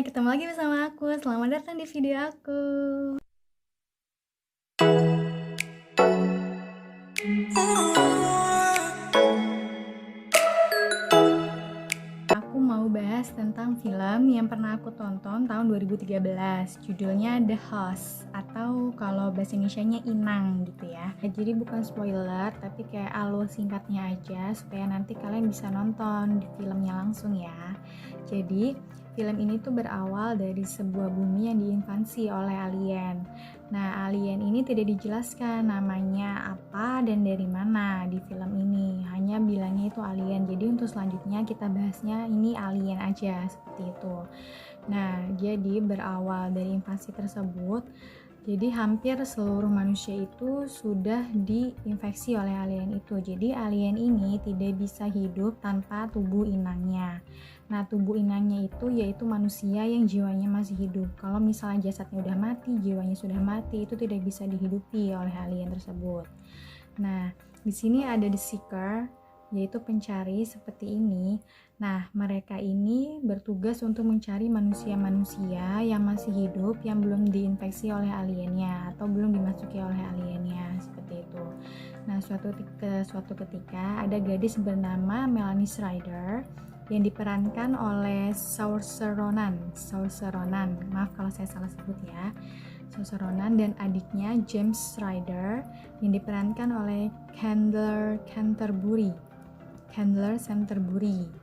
Hai, ketemu lagi bersama aku. Selamat datang di video aku. Aku mau bahas tentang film yang pernah aku tonton tahun 2013. Judulnya The Host, atau kalau bahasa Indonesianya Inang gitu ya. Jadi bukan spoiler, tapi kayak alur singkatnya aja supaya nanti kalian bisa nonton di filmnya langsung ya. Jadi film ini tuh berawal dari sebuah bumi yang diinvasi oleh alien. Nah, alien ini tidak dijelaskan namanya apa dan dari mana di film ini. Hanya bilangnya itu alien. Jadi untuk selanjutnya kita bahasnya ini alien aja, seperti itu. Nah, jadi berawal dari invasi tersebut, jadi hampir seluruh manusia itu sudah diinfeksi oleh alien itu. Jadi alien ini tidak bisa hidup tanpa tubuh inangnya. Nah, tubuh inangnya itu yaitu manusia yang jiwanya masih hidup. Kalau misalnya jasadnya udah mati, jiwanya sudah mati, itu tidak bisa dihidupi oleh alien tersebut. Nah, di sini ada The Seeker, yaitu pencari seperti ini. Nah, mereka ini bertugas untuk mencari manusia-manusia yang masih hidup yang belum diinfeksi oleh aliennya atau belum dimasuki oleh aliennya, seperti itu. Nah, suatu ketika ada gadis bernama Melanie Schrader yang diperankan oleh Saoirse Ronan. Maaf kalau saya salah sebut ya. Saoirse Ronan dan adiknya James Schrader yang diperankan oleh Chandler Canterbury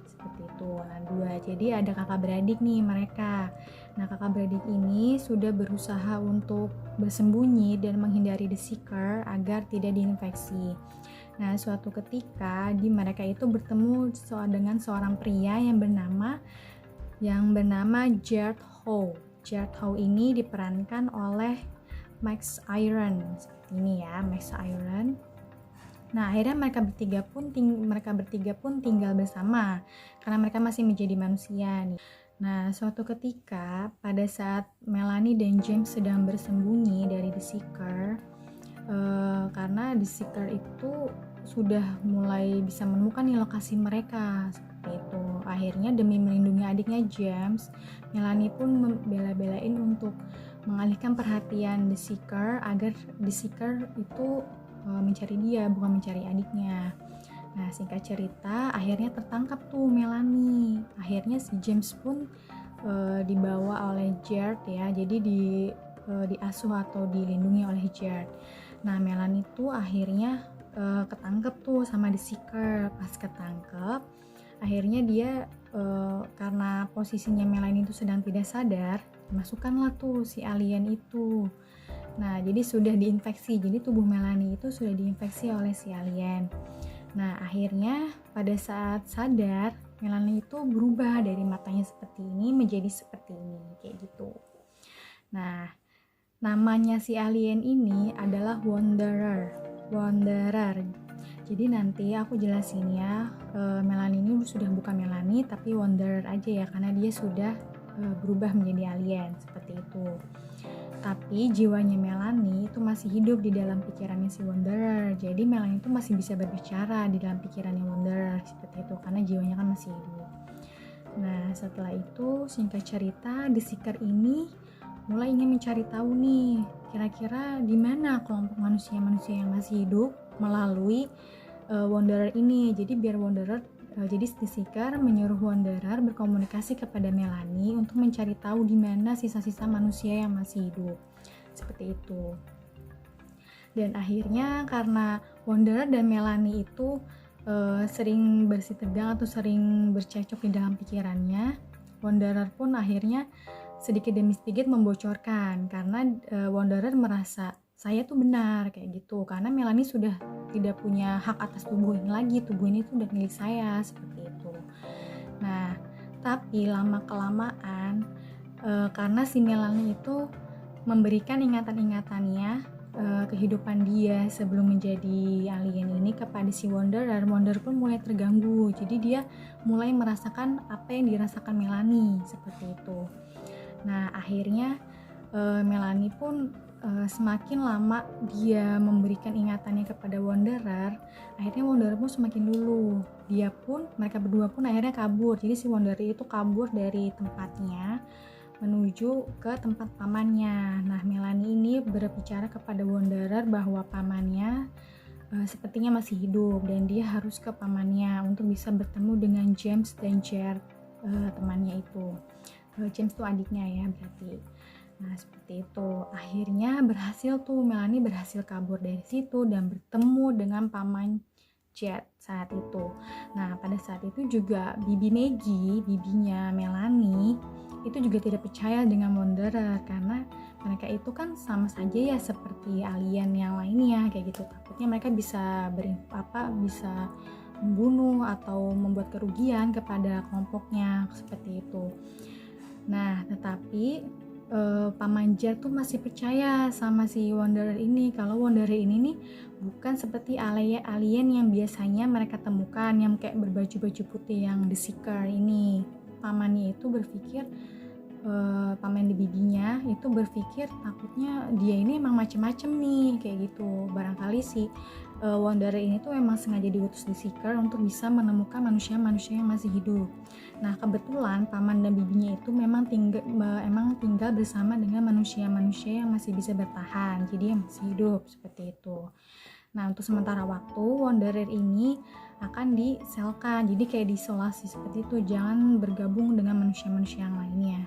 seperti itu. Nah, dua. Jadi ada kakak beradik nih mereka. Nah, kakak beradik ini sudah berusaha untuk bersembunyi dan menghindari The Seeker agar tidak diinfeksi. Nah, suatu ketika mereka itu bertemu dengan seorang pria yang bernama Jared Howe. Jared Howe ini diperankan oleh Max Iron, seperti ini ya, Max Iron. Nah, akhirnya mereka bertiga pun tinggal bersama karena mereka masih menjadi manusia nih. Nah, suatu ketika pada saat Melanie dan James sedang bersembunyi dari The Seeker, karena The Seeker itu sudah mulai bisa menemukan nih lokasi mereka, seperti itu. Akhirnya demi melindungi adiknya James, Melanie pun bela-belain untuk mengalihkan perhatian The Seeker agar The Seeker itu mencari dia, bukan mencari adiknya. Nah, singkat cerita, akhirnya tertangkap tuh Melanie. Akhirnya si James pun dibawa oleh Jared ya, jadi diasuh atau dilindungi oleh Jared. Nah, Melanie tuh akhirnya ketangkep tuh sama The Seeker. Pas ketangkep, akhirnya dia karena posisinya Melanie itu sedang tidak sadar, masukkanlah tuh si alien itu. Nah, jadi sudah diinfeksi. Jadi tubuh Melanie itu sudah diinfeksi oleh si alien. Nah, akhirnya pada saat sadar, Melanie itu berubah dari matanya seperti ini menjadi seperti ini, kayak gitu. Nah, namanya si alien ini adalah Wanderer. Jadi nanti aku jelasin ya, Melanie ini sudah bukan Melanie tapi Wanderer aja ya, karena dia sudah berubah menjadi alien, seperti itu. Tapi jiwanya Melanie itu masih hidup di dalam pikirannya si Wanderer. Jadi Melanie itu masih bisa berbicara di dalam pikirannya Wanderer, seperti itu, karena jiwanya kan masih hidup. Nah, setelah itu singkat cerita, The Seeker ini mulai ingin mencari tahu nih, kira-kira di mana kelompok manusia-manusia yang masih hidup melalui Wanderer ini. Jadi jadi The Seeker menyuruh Wanderer berkomunikasi kepada Melanie untuk mencari tahu di mana sisa-sisa manusia yang masih hidup. Seperti itu. Dan akhirnya karena Wanderer dan Melanie itu sering bersitegang atau sering bercekcok di dalam pikirannya, Wanderer pun akhirnya sedikit demi sedikit membocorkan karena Wanderer merasa saya tuh benar kayak gitu, karena Melanie sudah tidak punya hak atas tubuh ini lagi, tubuh ini tuh udah milik saya, seperti itu. Nah, tapi lama-kelamaan karena si Melanie itu memberikan ingatan-ingatannya kehidupan dia sebelum menjadi alien ini kepada si Wanderer pun mulai terganggu. Jadi dia mulai merasakan apa yang dirasakan Melanie, seperti itu. Nah, akhirnya Melanie pun semakin lama dia memberikan ingatannya kepada Wanderer, akhirnya Wanderer pun semakin luluh. Mereka berdua pun akhirnya kabur. Jadi si Wanderer itu kabur dari tempatnya menuju ke tempat pamannya. Nah, Melanie ini berbicara kepada Wanderer bahwa pamannya sepertinya masih hidup dan dia harus ke pamannya untuk bisa bertemu dengan James dan Jared, temannya itu. James tuh adiknya ya berarti. Nah, seperti itu. Akhirnya berhasil tuh, Melanie berhasil kabur dari situ dan bertemu dengan paman Jared saat itu. Nah, pada saat itu juga Bibi Maggie, bibinya Melanie, itu juga tidak percaya dengan Wanderer karena mereka itu kan sama saja ya seperti alien yang lainnya kayak gitu. Takutnya mereka bisa bisa membunuh atau membuat kerugian kepada kelompoknya seperti itu. Nah, tetapi Paman Jared tuh masih percaya sama si Wanderer ini kalau Wanderer ini nih bukan seperti alien yang biasanya mereka temukan yang kayak berbaju-baju putih yang The Seeker ini. Pamannya itu berpikir, paman bibinya itu berpikir takutnya dia ini emang macem-macem nih kayak gitu. Barangkali si Wanderer ini tuh emang sengaja diutus The Seeker untuk bisa menemukan manusia-manusia yang masih hidup. Nah, kebetulan paman dan bibinya itu memang tinggal bersama dengan manusia-manusia yang masih bisa bertahan, jadi yang masih hidup seperti itu. Nah, untuk sementara waktu Wanderer ini akan diselkan, jadi kayak diisolasi seperti itu, jangan bergabung dengan manusia-manusia yang lainnya.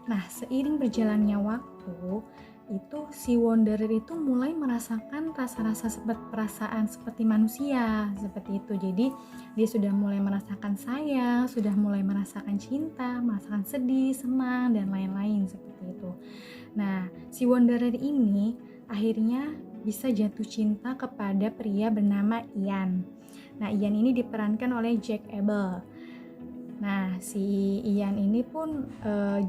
Nah, seiring berjalannya waktu itu si Wanderer itu mulai merasakan rasa-rasa perasaan seperti manusia seperti itu. Jadi dia sudah mulai merasakan sayang, sudah mulai merasakan cinta, merasakan sedih, senang dan lain-lain seperti itu. Nah, si Wanderer ini akhirnya bisa jatuh cinta kepada pria bernama Ian. Nah, Ian ini diperankan oleh Jack Abel. Nah, si Ian ini pun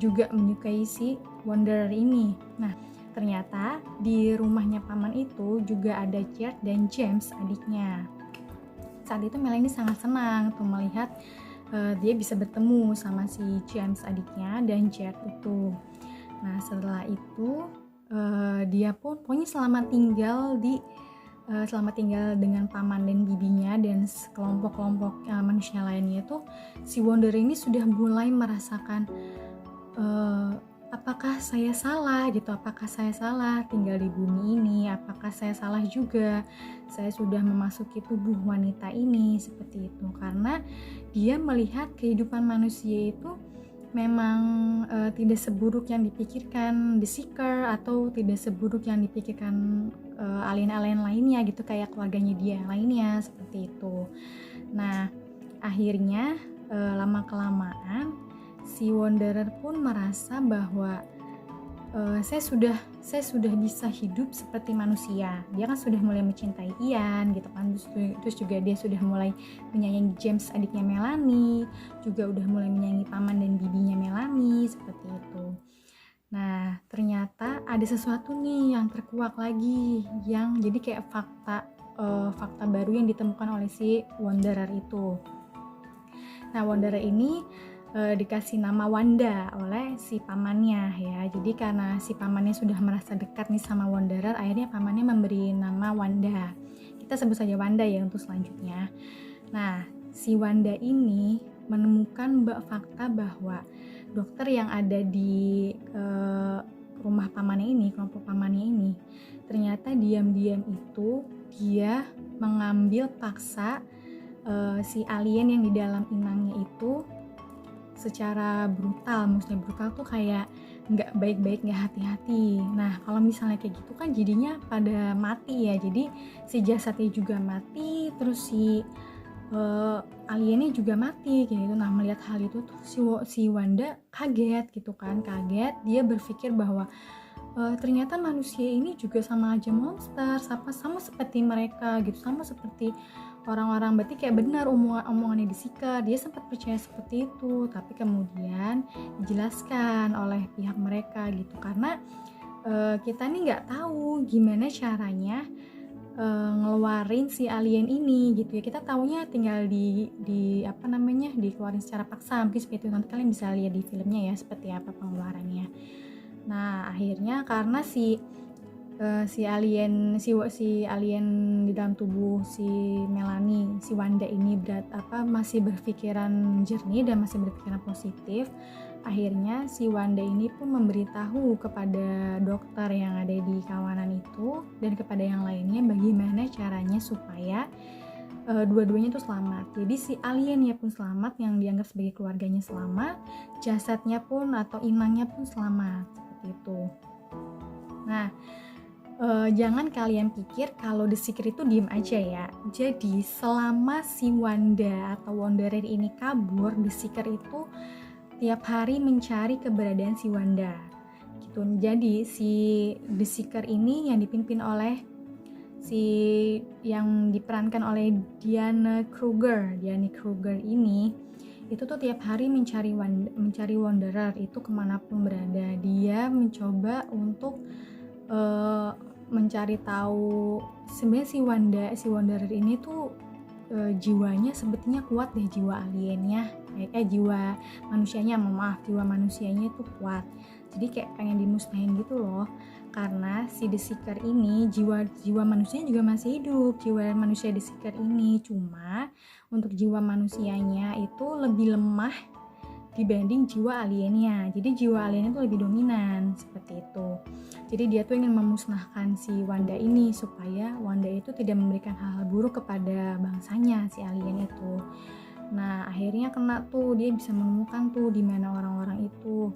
juga menyukai si Wanderer ini. Nah, ternyata di rumahnya paman itu juga ada Jared dan James adiknya. Saat itu Melanie sangat senang tuh melihat dia bisa bertemu sama si James adiknya dan Jared itu. Nah, setelah itu dia pun pokoknya selamat tinggal dengan paman dan bibinya dan kelompok-kelompok manusia lainnya itu, si Wanderer ini sudah mulai merasakan apakah saya salah gitu, apakah saya salah tinggal di bumi ini, apakah saya salah juga saya sudah memasuki tubuh wanita ini seperti itu. Karena dia melihat kehidupan manusia itu memang tidak seburuk yang dipikirkan The Seeker atau tidak seburuk yang dipikirkan alien-alien lainnya gitu, kayak keluarganya dia lainnya seperti itu. Nah, akhirnya lama-kelamaan si Wanderer pun merasa bahwa saya sudah bisa hidup seperti manusia. Dia kan sudah mulai mencintai Ian gitu kan, terus juga dia sudah mulai menyayangi James adiknya Melanie, juga udah mulai menyayangi paman dan bibinya Melanie seperti itu. Nah, ternyata ada sesuatu nih yang terkuak lagi, yang jadi kayak fakta baru yang ditemukan oleh si Wanderer itu. Nah, Wanderer ini dikasih nama Wanda oleh si pamannya ya. Jadi karena si pamannya sudah merasa dekat nih sama Wanderer, akhirnya pamannya memberi nama Wanda. Kita sebut saja Wanda ya untuk selanjutnya. Nah, si Wanda ini menemukan fakta bahwa dokter yang ada di rumah pamannya ini, kelompok pamannya ini, ternyata diam-diam itu dia mengambil paksa si alien yang di dalam inangnya itu secara brutal. Maksudnya brutal tuh kayak nggak baik-baik, nggak hati-hati. Nah, kalau misalnya kayak gitu kan jadinya pada mati ya, jadi si jasadnya juga mati, terus si aliennya juga mati kayak gitu. Nah, melihat hal itu tuh si Wanda kaget gitu kan, dia berpikir bahwa ternyata manusia ini juga sama aja monster, sama seperti mereka gitu, sama seperti orang-orang. Berarti kayak benar omongannya The Seeker. Dia sempat percaya seperti itu, tapi kemudian dijelaskan oleh pihak mereka gitu, karena kita nih nggak tahu gimana caranya ngeluarin si alien ini gitu ya. Kita taunya tinggal dikeluarin secara paksa, mungkin seperti itu. Nanti kalian bisa lihat di filmnya ya seperti apa pengeluarannya. Nah, akhirnya karena si alien di dalam tubuh si Melanie, si Wanda ini masih berpikiran jernih dan masih berpikiran positif, akhirnya si Wanda ini pun memberitahu kepada dokter yang ada di kawanan itu dan kepada yang lainnya bagaimana caranya supaya dua-duanya tuh selamat. Jadi si aliennya pun selamat, yang dianggap sebagai keluarganya selamat, jasadnya pun atau inangnya pun selamat, seperti itu. Nah, jangan kalian pikir kalau The Secret itu diem aja ya. Jadi selama si Wanda atau Wanderer ini kabur, The Secret itu tiap hari mencari keberadaan si Wanda gitu. Jadi si The Secret ini yang dipimpin oleh yang diperankan oleh Diane Kruger ini itu tuh tiap hari mencari Wanderer itu kemanapun berada. Dia mencoba untuk mencari tahu sebenarnya si Wanderer ini tuh jiwanya sebetulnya kuat deh, jiwa aliennya jiwa manusianya tuh kuat. Jadi kayak pengen dimusnahin gitu loh, karena si The Seeker ini jiwa manusianya juga masih hidup, jiwa manusia The Seeker ini, cuma untuk jiwa manusianya itu lebih lemah dibanding jiwa aliennya. Jadi jiwa aliennya itu lebih dominan, seperti itu. Jadi dia tuh ingin memusnahkan si Wanda ini supaya Wanda itu tidak memberikan hal-hal buruk kepada bangsanya, si alien itu. Nah, akhirnya kena tuh, dia bisa menemukan tuh di mana orang-orang itu.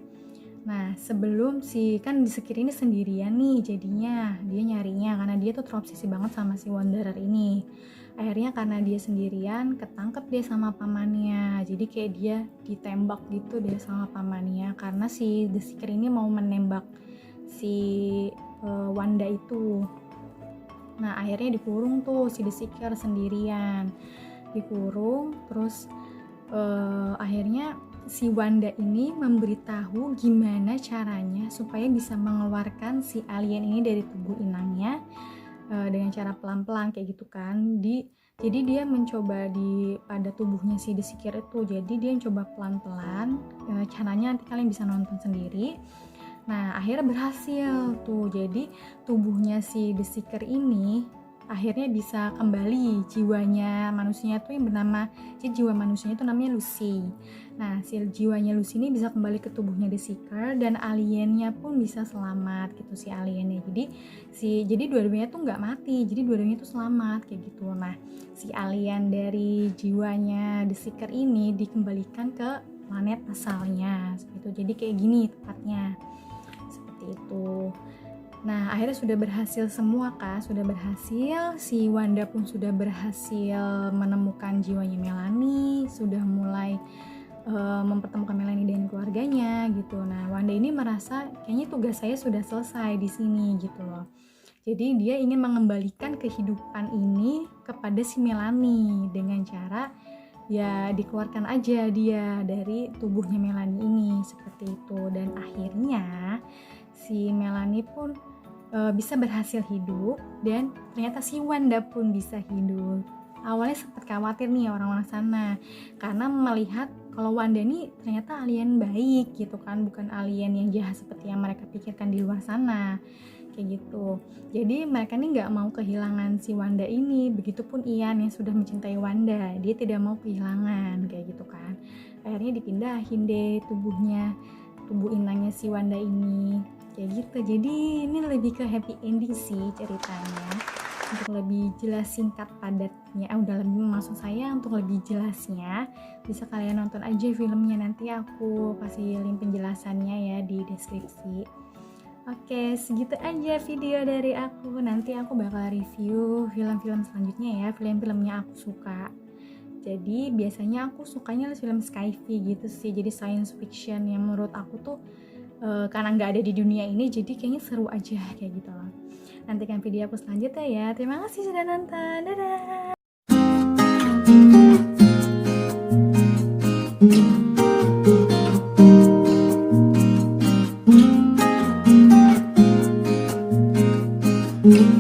Nah, sebelum kan The Secret ini sendirian nih, jadinya dia nyarinya karena dia tuh terobsesi banget sama si Wanderer ini. Akhirnya karena dia sendirian, ketangkep dia sama pamannya. Jadi kayak dia ditembak gitu deh sama pamannya, karena si The Secret ini mau menembak si Wanda itu. Nah, akhirnya dikurung tuh si The Secret sendirian. Dikurung, terus akhirnya si Wanda ini memberitahu gimana caranya supaya bisa mengeluarkan si alien ini dari tubuh inangnya dengan cara pelan-pelan kayak gitu kan. Jadi dia mencoba pada tubuhnya si The Seeker itu. Jadi dia coba pelan-pelan, caranya nanti kalian bisa nonton sendiri. Nah, akhirnya berhasil tuh. Jadi tubuhnya si The Seeker ini akhirnya bisa kembali, jiwanya manusianya tuh yang bernama, jiwa manusianya itu namanya Lucy. Nah, si jiwanya Lucy ini bisa kembali ke tubuhnya The Seeker dan aliennya pun bisa selamat gitu, si aliennya. Jadi dua-duanya tuh nggak mati, jadi dua-duanya tuh selamat kayak gitu. Nah, si alien dari jiwanya The Seeker ini dikembalikan ke planet asalnya seperti itu. Jadi kayak gini tepatnya, seperti itu. Nah, akhirnya sudah berhasil semua kan, sudah berhasil, si Wanda pun sudah berhasil menemukan jiwanya Melanie, sudah mulai mempertemukan Melanie dan keluarganya gitu. Nah, Wanda ini merasa kayaknya tugas saya sudah selesai di sini gitu loh. Jadi dia ingin mengembalikan kehidupan ini kepada si Melanie dengan cara ya dikeluarkan aja dia dari tubuhnya Melanie ini, seperti itu. Dan akhirnya si Melanie pun bisa berhasil hidup dan ternyata si Wanda pun bisa hidup. Awalnya sempat khawatir nih orang-orang sana karena melihat kalau Wanda ini ternyata alien baik gitu kan, bukan alien yang jahat seperti yang mereka pikirkan di luar sana kayak gitu. Jadi mereka ini nggak mau kehilangan si Wanda ini. Begitupun Ian yang sudah mencintai Wanda, dia tidak mau kehilangan kayak gitu kan. Akhirnya dipindahin deh tubuh inangnya si Wanda ini kayak gitu. Jadi ini lebih ke happy ending sih ceritanya. Untuk lebih jelas singkat padatnya, maksud saya untuk lebih jelasnya bisa kalian nonton aja filmnya, nanti aku kasih link penjelasannya ya di deskripsi. Oke, segitu aja video dari aku. Nanti aku bakal review film-film selanjutnya ya, film-filmnya aku suka. Jadi biasanya aku sukanya film sci-fi gitu sih, jadi science fiction yang menurut aku tuh karena nggak ada di dunia ini, jadi kayaknya seru aja kayak gitu loh. Nantikan video aku selanjutnya ya. Terima kasih sudah nonton. Dadah.